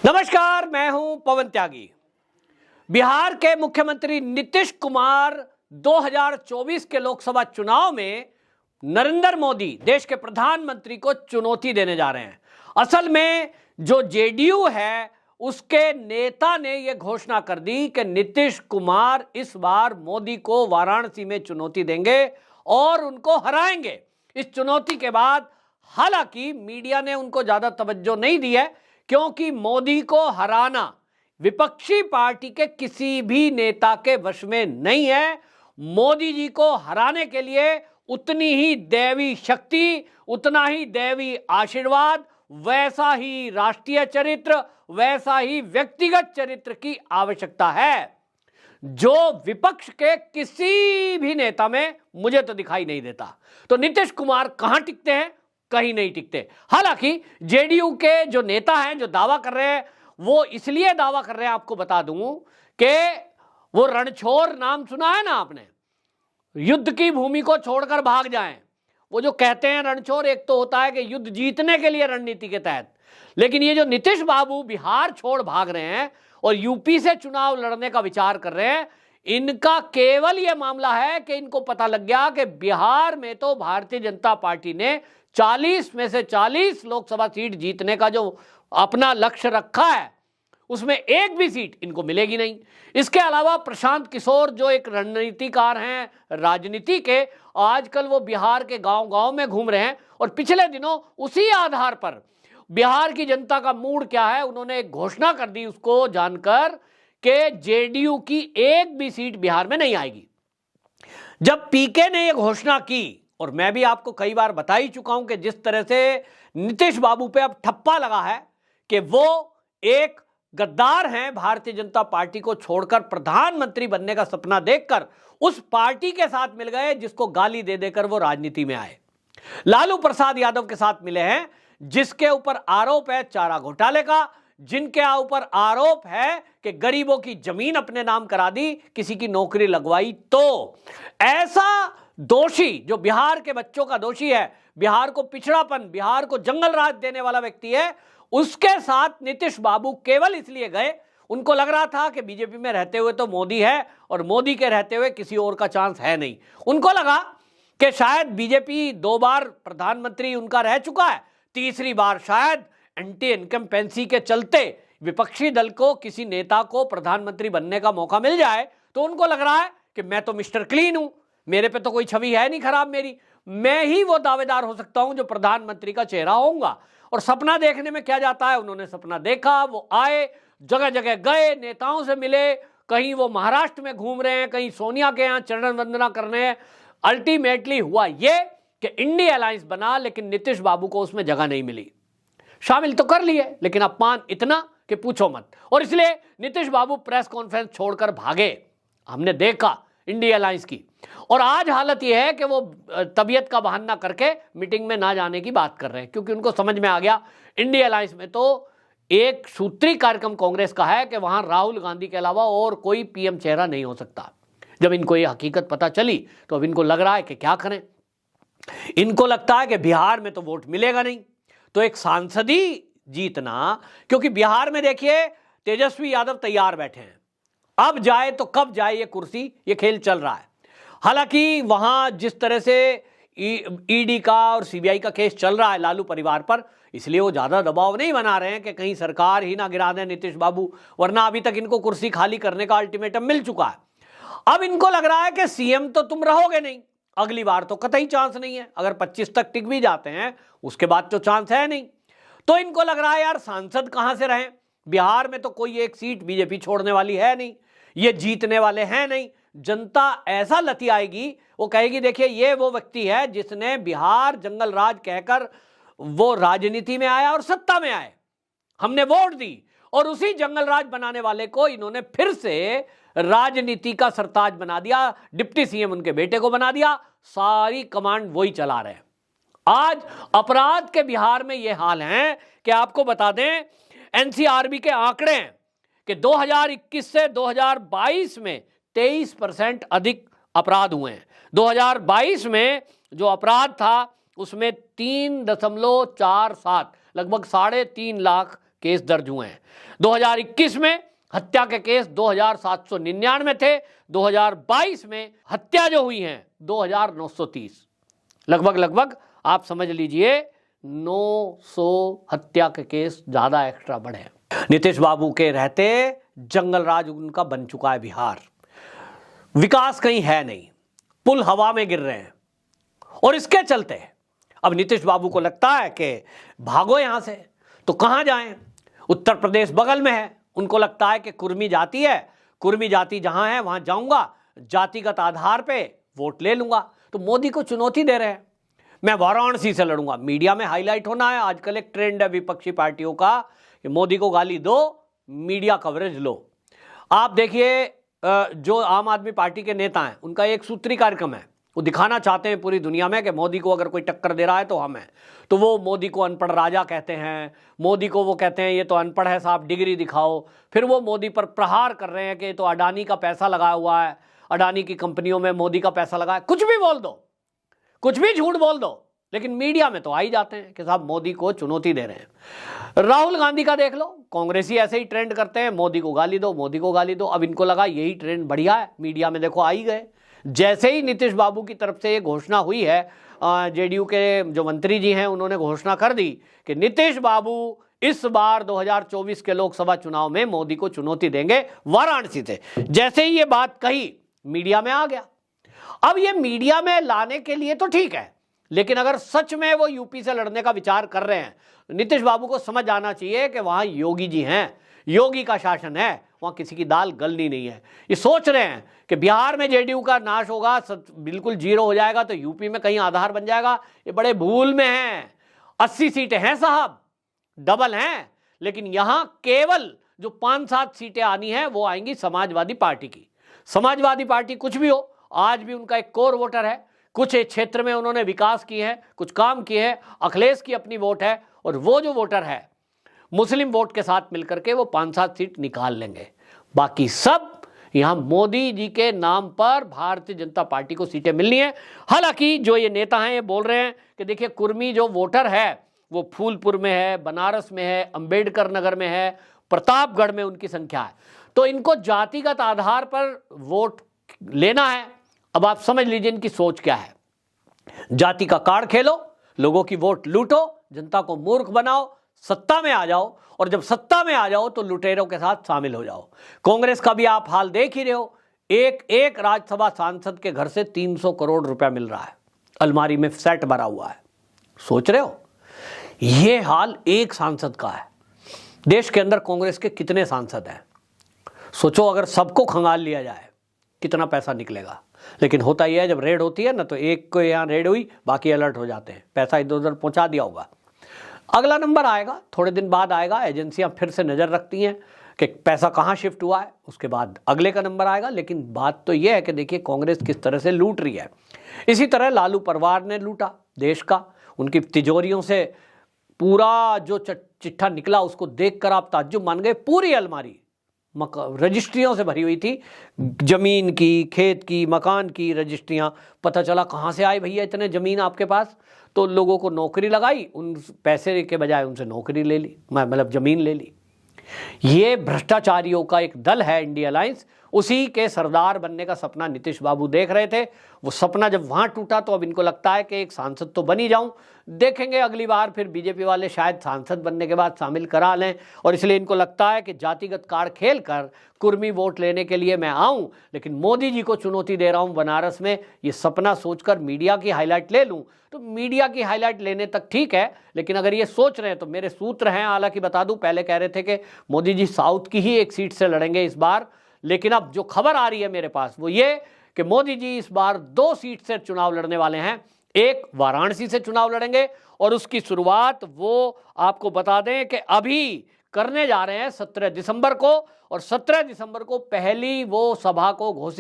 नमस्कार, मैं हूं पवन त्यागी। बिहार के मुख्यमंत्री नीतीश कुमार 2024 के लोकसभा चुनाव में नरेंद्र मोदी देश के प्रधानमंत्री को चुनौती देने जा रहे हैं। असल में जो जेडीयू है उसके नेता ने यह घोषणा कर दी कि नीतीश कुमार इस बार मोदी को वाराणसी में चुनौती देंगे और उनको हराएंगे। इस चुनौती के बाद हालांकि मीडिया ने उनको ज्यादा तवज्जो नहीं दी है, क्योंकि मोदी को हराना विपक्षी पार्टी के किसी भी नेता के वश में नहीं है। मोदी जी को हराने के लिए उतनी ही दैवी शक्ति, उतना ही दैवी आशीर्वाद, वैसा ही राष्ट्रीय चरित्र, वैसा ही व्यक्तिगत चरित्र की आवश्यकता है, जो विपक्ष के किसी भी नेता में मुझे तो दिखाई नहीं देता। तो नीतीश कुमार कहां टिकते हैं? कहीं नहीं टिकते। हालांकि जेडीयू के जो नेता हैं, जो दावा कर रहे हैं, वो इसलिए दावा कर रहे हैं, आपको बता दूं कि वो रणछोड़ नाम सुना है ना आपने, युद्ध की भूमि को छोड़कर भाग जाएं। वो जो कहते हैं रणछोड़, एक तो होता है कि युद्ध जीतने के लिए रणनीति के तहत, लेकिन ये जो नीतीश बाबू बिहार छोड़ भाग रहे हैं और यूपी से चुनाव लड़ने का विचार कर रहे हैं, इनका केवल यह मामला है कि इनको पता लग गया कि बिहार में तो भारतीय जनता पार्टी ने 40 में से 40 लोकसभा सीट जीतने का जो अपना लक्ष्य रखा है, उसमें एक भी सीट इनको मिलेगी नहीं। इसके अलावा प्रशांत किशोर जो एक रणनीतिकार हैं राजनीति के, आजकल वो बिहार के गांव-गांव में घूम रहे हैं और पिछले दिनों उसी आधार पर बिहार की जनता का मूड क्या है, उन्होंने एक घोषणा कर दी उसको जानकर कि जेडीयू की एक भी सीट बिहार में नहीं आएगी। जब पीके ने यह घोषणा की, और मैं भी आपको कई बार बता ही चुका हूं कि जिस तरह से नीतीश बाबू पे अब ठप्पा लगा है कि वो एक गद्दार हैं, भारतीय जनता पार्टी को छोड़कर प्रधानमंत्री बनने का सपना देखकर उस पार्टी के साथ मिल गए जिसको गाली दे देकर वो राजनीति में आए। लालू प्रसाद यादव के साथ मिले हैं, जिसके ऊपर आरोप है चारा घोटाले का, जिनके ऊपर आरोप है कि गरीबों की जमीन अपने नाम करा दी, किसी की नौकरी लगवाई। तो ऐसा दोषी जो बिहार के बच्चों का दोषी है, बिहार को पिछड़ापन, बिहार को जंगल राज देने वाला व्यक्ति है, उसके साथ नीतीश बाबू केवल इसलिए गए, उनको लग रहा था कि बीजेपी में रहते हुए तो मोदी है और मोदी के रहते हुए किसी और का चांस है नहीं। उनको लगा कि शायद बीजेपी 2 बार प्रधानमंत्री उनका रह चुका है, तीसरी बार शायद एंटी इनकम्पेंसी के चलते विपक्षी दल को किसी नेता को प्रधानमंत्री बनने का मौका मिल जाए, तो उनको लग रहा है कि मैं तो मिस्टर क्लीन हूं, मेरे पे तो कोई छवि है नहीं खराब मेरी, मैं ही वो दावेदार हो सकता हूं जो प्रधानमंत्री का चेहरा होऊंगा। और सपना देखने में क्या जाता है, उन्होंने सपना देखा, वो आए, जगह जगह गए, नेताओं से मिले, कहीं वो महाराष्ट्र में घूम रहे हैं, कहीं सोनिया के यहां चरण वंदना कर रहे हैं। अल्टीमेटली हुआ ये कि इंडिया अलायंस बना, लेकिन नीतीश बाबू को उसमें जगह नहीं मिली। शामिल तो कर लिए, लेकिन अपमान इतना कि पूछो मत। और इसलिए नीतीश बाबू प्रेस कॉन्फ्रेंस छोड़कर भागे, हमने देखा इंडिया अलायंस की। और आज हालत यह है कि वो तबीयत का बहाना करके मीटिंग में ना जाने की बात कर रहे हैं, क्योंकि उनको समझ में आ गया इंडिया अलायंस में तो एक सूत्री कार्यक्रम कांग्रेस का है कि वहां राहुल गांधी के अलावा और कोई पीएम चेहरा नहीं हो सकता। जब इनको ये हकीकत पता चली तो अब इनको लग रहा है कि क्या करें। इनको लगता है कि बिहार में तो वोट मिलेगा नहीं, तो एक सांसदी जीतना, क्योंकि बिहार में देखिए तेजस्वी यादव तैयार बैठे हैं, अब जाए तो कब जाए ये कुर्सी, ये खेल चल रहा है। हालांकि वहां जिस तरह से ईडी का और सीबीआई का केस चल रहा है लालू परिवार पर, इसलिए वो ज्यादा दबाव नहीं बना रहे हैं कि कहीं सरकार ही ना गिरा दें नीतीश बाबू, वरना अभी तक इनको कुर्सी खाली करने का अल्टीमेटम मिल चुका है। अब इनको लग रहा है कि सीएम तो तुम रहोगे नहीं, अगली बार तो कतई चांस नहीं है, अगर 25 तक टिक भी जाते हैं उसके बाद तो चांस है नहीं। तो इनको लग रहा है यार सांसद कहां से रहें, बिहार में तो कोई एक सीट बीजेपी छोड़ने वाली है नहीं, ये जीतने वाले हैं नहीं। जनता ऐसा लती आएगी, वो कहेगी देखिए ये वो व्यक्ति है जिसने बिहार जंगल राज कहकर वो राजनीति में आया और सत्ता में आए, हमने वोट दी, और उसी जंगल राज बनाने वाले को इन्होंने फिर से राजनीति का सरताज बना दिया, डिप्टी सीएम उनके बेटे को बना दिया, सारी कमांड वही चला रहे हैं। आज अपराध के बिहार में ये हाल है कि आपको बता दें, एनसीआरबी के आंकड़े हैं कि 2021 से 2022 में 23% अधिक अपराध हुए हैं। 2022 में जो अपराध था उसमें 3.47 लगभग 3.5 लाख केस दर्ज हुए हैं। 2021 में हत्या के केस 2799 थे, 2022 में हत्या जो हुई हैं 2930, लगभग आप समझ लीजिए 900 हत्या के केस ज्यादा एक्स्ट्रा बढ़े। नीतीश बाबू के रहते जंगल राज उनका बन चुका है बिहार, विकास कहीं है नहीं, पुल हवा में गिर रहे हैं। और इसके चलते अब नीतीश बाबू को लगता है कि भागो यहां से, तो कहां जाएं? उत्तर प्रदेश बगल में है, उनको लगता है कि कुर्मी जाति है, कुर्मी जाति जहां है वहां जाऊंगा, जातिगत आधार पे वोट ले लूंगा। तो मोदी को चुनौती दे रहे हैं, मैं वाराणसी से लड़ूंगा। मीडिया में हाईलाइट होना है, आजकल एक ट्रेंड है विपक्षी पार्टियों का कि मोदी को गाली दो, मीडिया कवरेज लो। आप देखिए जो आम आदमी पार्टी के नेता हैं उनका एक सूत्री कार्यक्रम है, वो दिखाना चाहते हैं पूरी दुनिया में कि मोदी को अगर कोई टक्कर दे रहा है तो हम हैं। तो वो मोदी को अनपढ़ राजा कहते हैं, मोदी को वो कहते हैं ये तो अनपढ़ है साहब, डिग्री दिखाओ। फिर वो मोदी पर प्रहार कर रहे हैं कि तो अडानी का पैसा लगाया हुआ है, अडानी की कंपनियों में मोदी का पैसा लगा है। कुछ भी बोल दो, कुछ भी झूठ बोल दो, लेकिन मीडिया में तो आ ही जाते हैं कि साहब मोदी को चुनौती दे रहे हैं। राहुल गांधी का देख लो, कांग्रेसी ऐसे ही ट्रेंड करते हैं, मोदी को गाली दो, मोदी को गाली दो। अब इनको लगा यही ट्रेंड बढ़िया है, मीडिया में देखो आ ही गए। जैसे ही नीतीश बाबू की तरफ से ये घोषणा हुई है, जेडीयू के जो मंत्री जी हैं उन्होंने घोषणा कर दी कि नीतीश बाबू इस बार 2024 के लोकसभा चुनाव में मोदी को चुनौती देंगे वाराणसी से। जैसे ही ये बात कही, मीडिया में आ गया। अब ये मीडिया में लाने के लिए तो ठीक है, लेकिन अगर सच में वो यूपी से लड़ने का विचार कर रहे हैं, नीतीश बाबू को समझ आना चाहिए कि वहां योगी जी हैं, योगी का शासन है, वहां किसी की दाल गलनी नहीं है। ये सोच रहे हैं कि बिहार में जेडीयू का नाश होगा, बिल्कुल जीरो हो जाएगा, तो यूपी में कहीं आधार बन जाएगा। ये बड़े भूल में हैं। 80 सीटें हैं साहब, डबल हैं, लेकिन यहां केवल जो 5-7 सीटें आनी है वो आएंगी समाजवादी पार्टी की। समाजवादी पार्टी कुछ भी हो, आज भी उनका एक कोर वोटर है, कुछ क्षेत्र में उन्होंने विकास किए हैं, कुछ काम किए हैं। अखिलेश की अपनी वोट है, और वो जो वोटर है मुस्लिम वोट के साथ मिलकर के वो 5-7 सीट निकाल लेंगे। बाकी सब यहां मोदी जी के नाम पर भारतीय जनता पार्टी को सीटें मिलनी है। हालांकि जो ये नेता हैं ये बोल रहे हैं कि देखिए कुर्मी जो वोटर है वो फूलपुर में है, बनारस में है, अंबेडकर नगर में है, प्रतापगढ़ में उनकी संख्या है, तो इनको जातिगत आधार पर वोट लेना है। अब आप समझ लीजिए इनकी सोच क्या है। जाति का कार्ड खेलो, लोगों की वोट लूटो, जनता को मूर्ख बनाओ, सत्ता में आ जाओ, और जब सत्ता में आ जाओ तो लुटेरों के साथ शामिल हो जाओ। कांग्रेस का भी आप हाल देख ही रहे हो, एक राज्यसभा सांसद के घर से 300 करोड़ रुपया मिल रहा है, अलमारी में सेट भरा हुआ है। सोच रहे हो, यह हाल एक सांसद का है। देश के अंदर कांग्रेस के कितने सांसद हैं? सोचो अगर सबको खंगाल लिया जाए कितना पैसा निकलेगा। लेकिन होता यह है, जब रेड होती है ना, तो एक को यहाँ रेड हुई, बाकी अलर्ट हो जाते हैं, पैसा इधर उधर पहुंचा दिया होगा। अगला नंबर आएगा, थोड़े दिन बाद आएगा, एजेंसियां फिर से नजर रखती हैं कि पैसा कहां शिफ्ट हुआ है, उसके बाद अगले का नंबर आएगा। लेकिन बात तो यह है कि देखिए कांग्रेस किस तरह से लूट रही है। इसी तरह लालू परिवार ने लूटा देश का, उनकी तिजोरियों से पूरा जो चिट्ठा निकला उसको देखकर आप ताज्जुब मान गए। पूरी अलमारी रजिस्ट्रियों से भरी हुई थी, जमीन की, खेत की, मकान की रजिस्ट्रियां। पता चला कहां से आए भैया इतने जमीन आपके पास, तो लोगों को नौकरी लगाई, उन पैसे के बजाय उनसे नौकरी ले ली, मतलब जमीन ले ली। ये भ्रष्टाचारियों का एक दल है इंडिया अलायंस, उसी के सरदार बनने का सपना नीतीश बाबू देख रहे थे। वो सपना जब वहां टूटा तो अब इनको लगता है कि एक सांसद तो बन ही जाऊं। देखेंगे अगली बार फिर बीजेपी वाले शायद सांसद बनने के बाद शामिल करा लें, और इसलिए इनको लगता है कि जातिगत कार्ड खेलकर कुर्मी वोट लेने के लिए मैं आऊं, लेकिन मोदी जी को चुनौती दे रहा हूं बनारस में, ये सपना सोचकर मीडिया की हाईलाइट ले लूं। तो मीडिया की हाईलाइट लेने तक ठीक है, लेकिन अगर ये सोच रहे हैं तो मेरे सूत्र हैं। हालांकि बता दूं, पहले कह रहे थे कि मोदी जी साउथ की ही एक सीट से लड़ेंगे इस बार, लेकिन अब जो खबर आ रही है मेरे पास वो ये कि मोदी जी इस बार 2 सीट से चुनाव लड़ने वाले हैं। एक वाराणसी से चुनाव लड़ेंगे, और उसकी शुरुआत वो आपको बता दें कि अभी करने जा रहे हैं 17 दिसंबर को, और 17 दिसंबर को पहली वो सभा को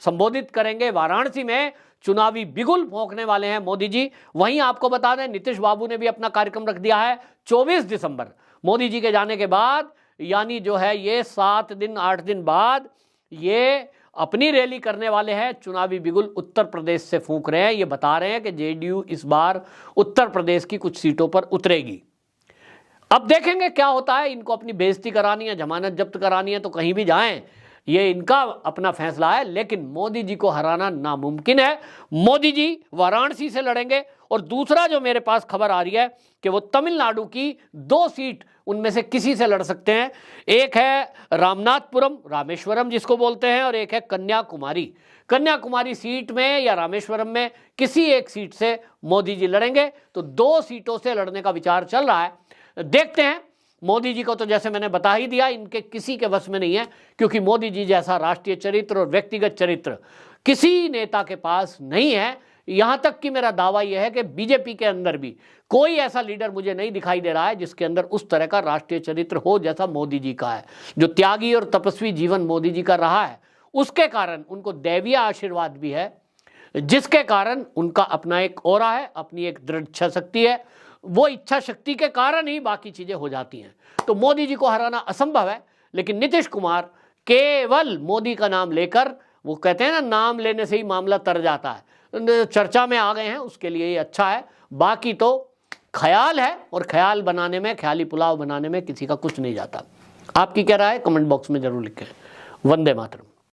संबोधित करेंगे वाराणसी में। चुनावी बिगुल फूंकने वाले हैं मोदी जी। वहीं आपको बता दें नीतीश बाबू ने भी अपना कार्यक्रम रख दिया है 24 दिसंबर, मोदी जी के जाने के बाद, यानी जो है ये 7 दिन 8 दिन बाद ये अपनी रैली करने वाले हैं। चुनावी बिगुल उत्तर प्रदेश से फूंक रहे हैं। ये बता रहे हैं कि जेडीयू इस बार उत्तर प्रदेश की कुछ सीटों पर उतरेगी। अब देखेंगे क्या होता है। इनको अपनी बेइज्जती करानी है, जमानत जब्त करानी है तो कहीं भी जाएं, ये इनका अपना फैसला है, लेकिन मोदी जी को हराना नामुमकिन है। मोदी जी वाराणसी से लड़ेंगे। और दूसरा जो मेरे पास खबर आ रही है कि वो तमिलनाडु की 2 सीट उनमें से किसी से लड़ सकते हैं। एक है रामनाथपुरम, रामेश्वरम जिसको बोलते हैं, और एक है कन्याकुमारी। कन्याकुमारी सीट में या रामेश्वरम में किसी एक सीट से मोदी जी लड़ेंगे। तो 2 सीटों से लड़ने का विचार चल रहा है। देखते हैं। मोदी जी को तो जैसे मैंने बता ही दिया, इनके किसी के वश में नहीं है, क्योंकि मोदी जी जैसा राष्ट्रीय चरित्र और व्यक्तिगत चरित्र किसी नेता के पास नहीं है। यहां तक कि मेरा दावा यह है कि बीजेपी के अंदर भी कोई ऐसा लीडर मुझे नहीं दिखाई दे रहा है जिसके अंदर उस तरह का राष्ट्रीय चरित्र हो जैसा मोदी जी का है। जो त्यागी और तपस्वी जीवन मोदी जी का रहा है, उसके कारण उनको दैवीय आशीर्वाद भी है, जिसके कारण उनका अपना एक ऑरा है, अपनी एक दृढ़ इच्छा शक्ति है। वो इच्छा शक्ति के कारण ही बाकी चीजें हो जाती हैं। तो मोदी जी को हराना असंभव है, लेकिन नीतीश कुमार केवल मोदी का नाम लेकर, वो कहते हैं ना, नाम लेने से ही मामला तर जाता है, चर्चा में आ गए हैं, उसके लिए ये अच्छा है। बाकी तो ख्याल है, और ख्याल बनाने में, ख्याली पुलाव बनाने में किसी का कुछ नहीं जाता। आपकी क्या राय है? कमेंट बॉक्स में जरूर लिखें। वंदे मातरम।